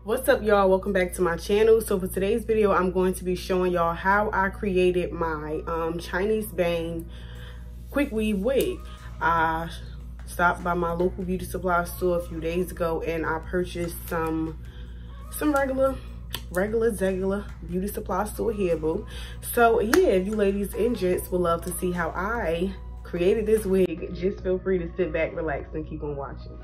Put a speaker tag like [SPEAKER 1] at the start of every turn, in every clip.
[SPEAKER 1] What's up, y'all? Welcome back to my channel. So for today's video, I'm going to be showing y'all how I created my Chinese bang quick weave wig. I stopped by my local beauty supply store a few days ago and I purchased some regular beauty supply store here, boo. So yeah, if you ladies and gents would love to see how I created this wig, just feel free to sit back, relax, and keep on watching.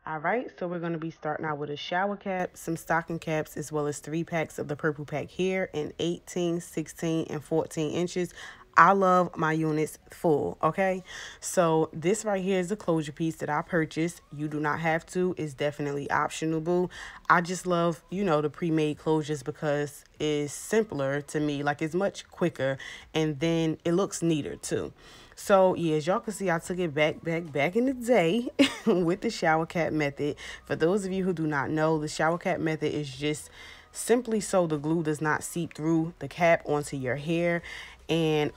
[SPEAKER 1] All right, so we're going to be starting out with a shower cap, some stocking caps, as well as 3 packs of the purple pack here in 18, 16, and 14 inches. I love my units full, okay? So this right here is the closure piece that I purchased. You do not have to. It's definitely optional, boo. I just love, you know, the pre-made closures because it's simpler to me. Like, it's much quicker, and then it looks neater, too. So, yeah, as y'all can see, I took it back in the day with the shower cap method. For those of you who do not know, the shower cap method is just simply so the glue does not seep through the cap onto your hair. And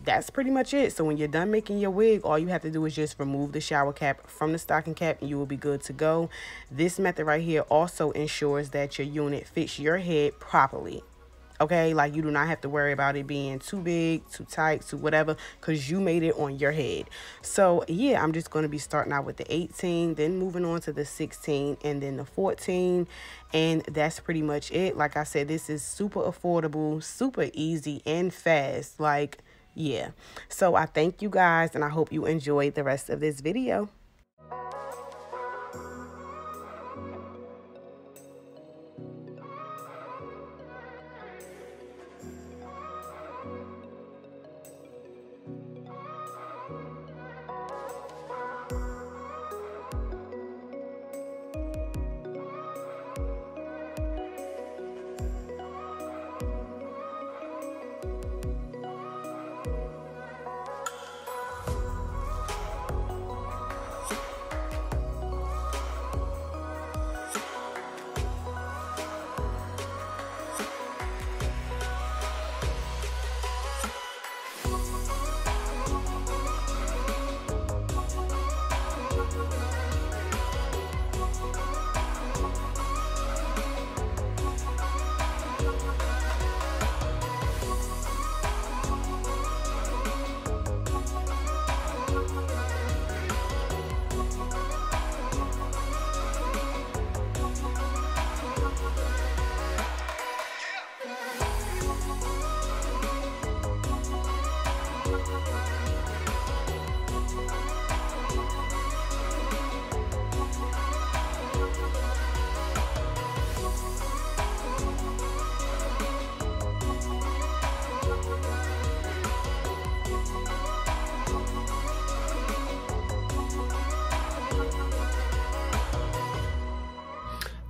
[SPEAKER 1] that's pretty much it. So when you're done making your wig, all you have to do is just remove the shower cap from the stocking cap and you will be good to go. This method right here also ensures that your unit fits your head properly. Okay, like you do not have to worry about it being too big, too tight, too whatever, because you made it on your head. So yeah, I'm just going to be starting out with the 18, then moving on to the 16, and then the 14. And that's pretty much it. Like I said, this is super affordable, super easy, and fast. Like, yeah. So I thank you guys, and I hope you enjoyed the rest of this video.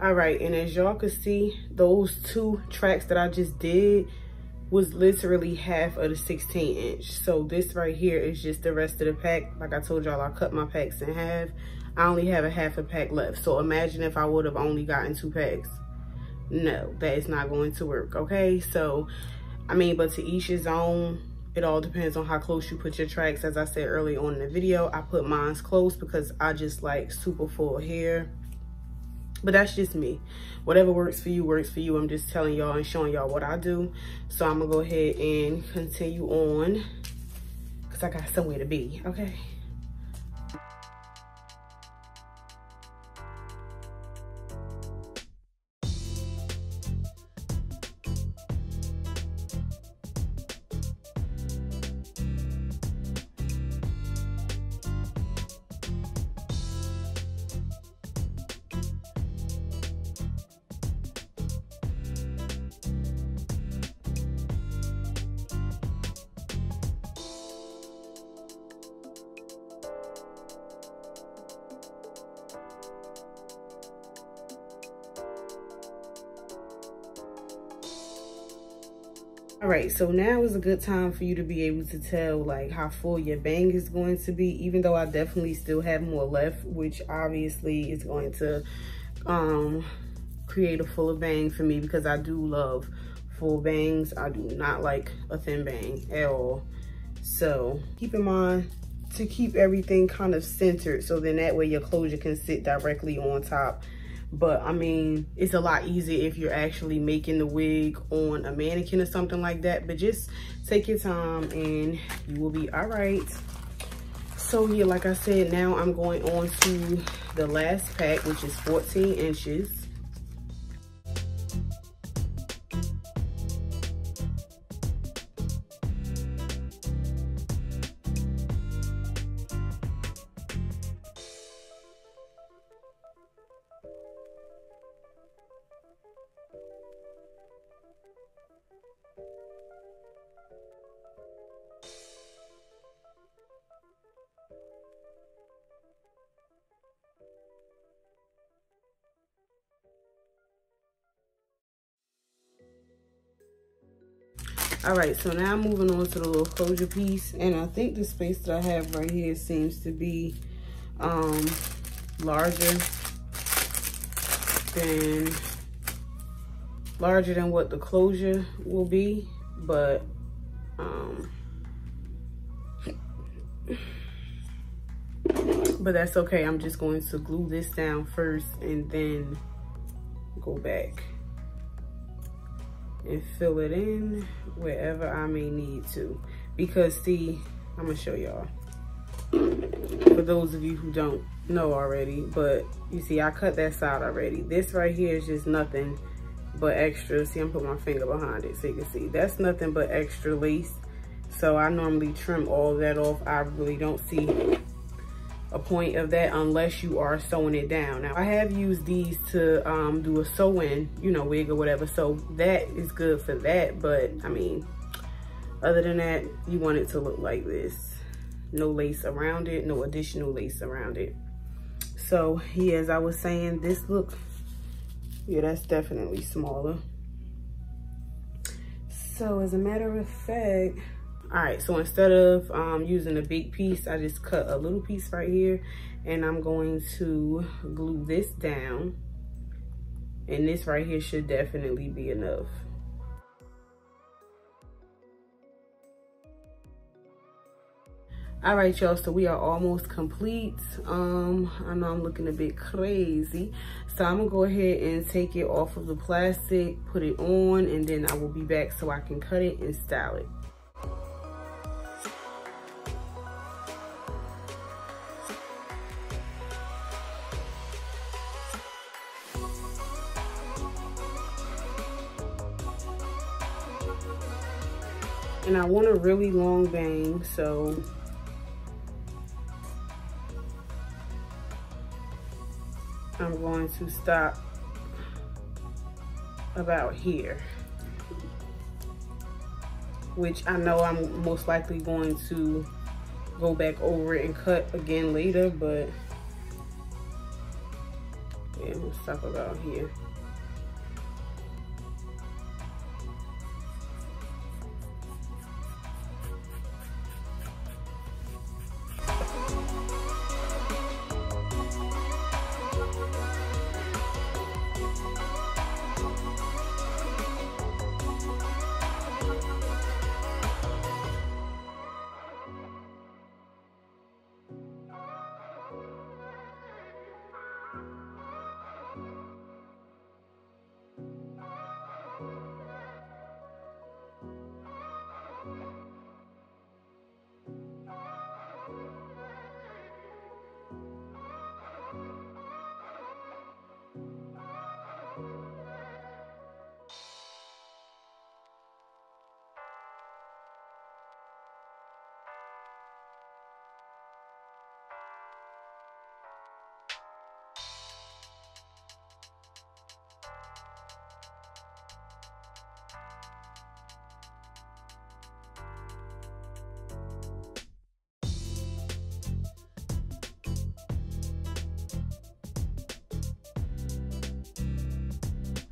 [SPEAKER 1] All right, and as y'all can see, those 2 tracks that I just did was literally half of the 16 inch. So this right here is just the rest of the pack. Like I told y'all, I cut my packs in half. I only have a half a pack left. So imagine if I would have only gotten 2 packs. No, that is not going to work, okay? So, I mean, but to each his own. It all depends on how close you put your tracks. As I said earlier on in the video, I put mine close because I just like super full hair. But that's just me. Whatever works for you, works for you. I'm just telling y'all and showing y'all what I do. So I'm gonna go ahead and continue on because I got somewhere to be, okay? All right, so now is a good time for you to be able to tell like how full your bang is going to be, even though I definitely still have more left, which obviously is going to create a fuller bang for me because I do love full bangs. I do not like a thin bang at all. So keep in mind to keep everything kind of centered, so then that way your closure can sit directly on top. But I mean, it's a lot easier if you're actually making the wig on a mannequin or something like that. But just take your time and you will be all right. So yeah, like I said, now I'm going on to the last pack, which is 14 inches. All right, so now I'm moving on to the little closure piece, and I think the space that I have right here seems to be larger than what the closure will be, but that's okay. I'm just going to glue this down first and then go back and fill it in wherever I may need to. Because see, I'm gonna show y'all, for those of you who don't know already, but you see I cut that side already. This right here is just nothing but extra. See, I'm putting my finger behind it so you can see that's nothing but extra lace. So I normally trim all that off. I really don't see a point of that unless you are sewing it down. Now I have used these to do a sew-in, you know, wig or whatever, so that is good for that. But I mean, other than that, you want it to look like this. No lace around it, no additional lace around it. So yeah, as I was saying, this look, yeah, that's definitely smaller. So as a matter of fact, all right, so instead of using a big piece, I just cut a little piece right here, and I'm going to glue this down, and this right here should definitely be enough. All right, y'all, so we are almost complete. I know I'm looking a bit crazy, so I'm gonna go ahead and take it off of the plastic, put it on, and then I will be back so I can cut it and style it. And I want a really long bang, so I'm going to stop about here, which I know I'm most likely going to go back over it and cut again later, but yeah, I'm gonna stop about here.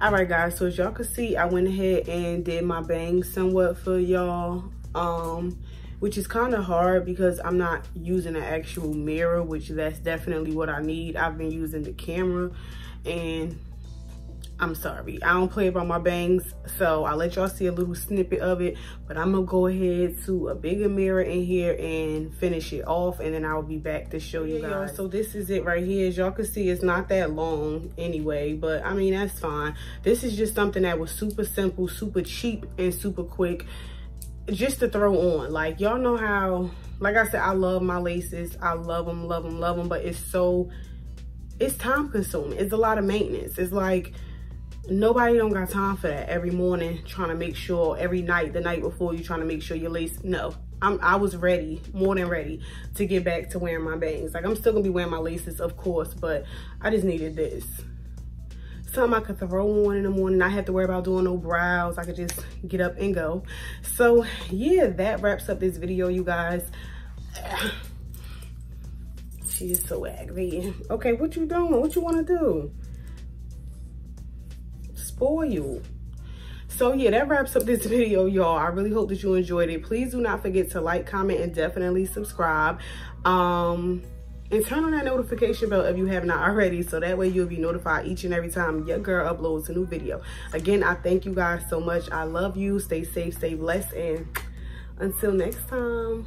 [SPEAKER 1] All right, guys, so as y'all can see, I went ahead and did my bangs somewhat for y'all, which is kind of hard because I'm not using an actual mirror, which that's definitely what I need. I've been using the camera, and I'm sorry, I don't play about my bangs, so I'll let y'all see a little snippet of it, but I'm gonna go ahead to a bigger mirror in here and finish it off, and then I'll be back to show you guys. So this is it right here. As y'all can see, it's not that long anyway, but I mean, that's fine. This is just something that was super simple, super cheap, and super quick, just to throw on. Like, y'all know how, like I said, I love my laces. I love them, love them, love them, but it's time consuming. It's a lot of maintenance. It's like, nobody don't got time for that. Every morning trying to make sure, every night, the night before, you trying to make sure your lace, no. I was ready, more than ready, to get back to wearing my bangs. Like, I'm still gonna be wearing my laces, of course, but I just needed this. Something I could throw on in the morning. Not have to worry about doing no brows. I could just get up and go. So yeah, that wraps up this video, you guys. She is so aggravating. Okay, what you doing? What you wanna do? Spoiled. So yeah, that wraps up this video, y'all. I really hope that you enjoyed it. Please do not forget to like, comment, and definitely subscribe. And turn on that notification bell if you have not already, so that way you'll be notified each and every time your girl uploads a new video. Again, I thank you guys so much. I love you. Stay safe, stay blessed, and until next time.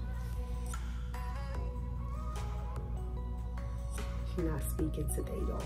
[SPEAKER 1] She's not speaking today, y'all.